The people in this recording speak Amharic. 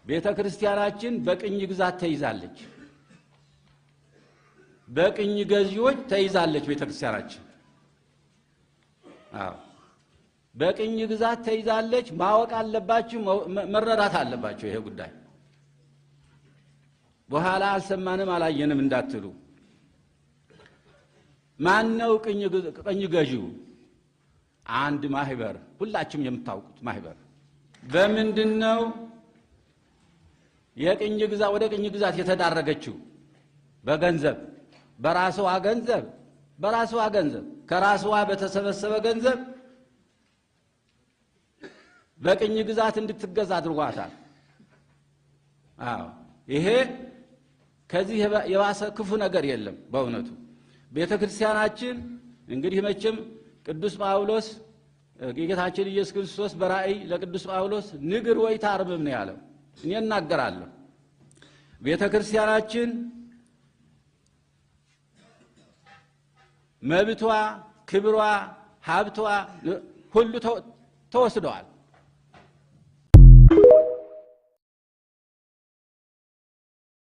ቤተክርስቲያናችን በቅኝ ግዛት ተይዛለች። በቅኝ ገዢዎች ተይዛለች ቤተክርስቲያናችን። አዎ በቅኝ ግዛት ተይዛለች። ማወቅ አለባችሁ፣ መረዳት አለባችሁ ይሄ ጉዳይ። በኋላ አልሰማንም አላየንም እንዳትሉ። ማን ነው ቅኝ ገዢው? አንድ ማህበር፣ ሁላችሁም የምታውቁት ማህበር። በምንድነው የቅኝ ግዛት ወደ ቅኝ ግዛት የተዳረገችው? በገንዘብ፣ በራስዋ ገንዘብ ከራስዋ በተሰበሰበ ገንዘብ በቅኝ ግዛት እንድትገዛ አድርጓታል። አዎ ይሄ ከዚህ የባሰ ክፉ ነገር የለም በእውነቱ። ቤተክርስቲያናችን እንግዲህ መቼም ቅዱስ ጳውሎስ ጌታችን ኢየሱስ ክርስቶስ በራእይ ለቅዱስ ጳውሎስ ንግር ወይ ታርምም ነው ያለው። እኔ እናገራለሁ። ቤተክርስቲያናችን መብቷ፣ ክብሯ፣ ሀብቷ ሁሉ ተወስደዋል።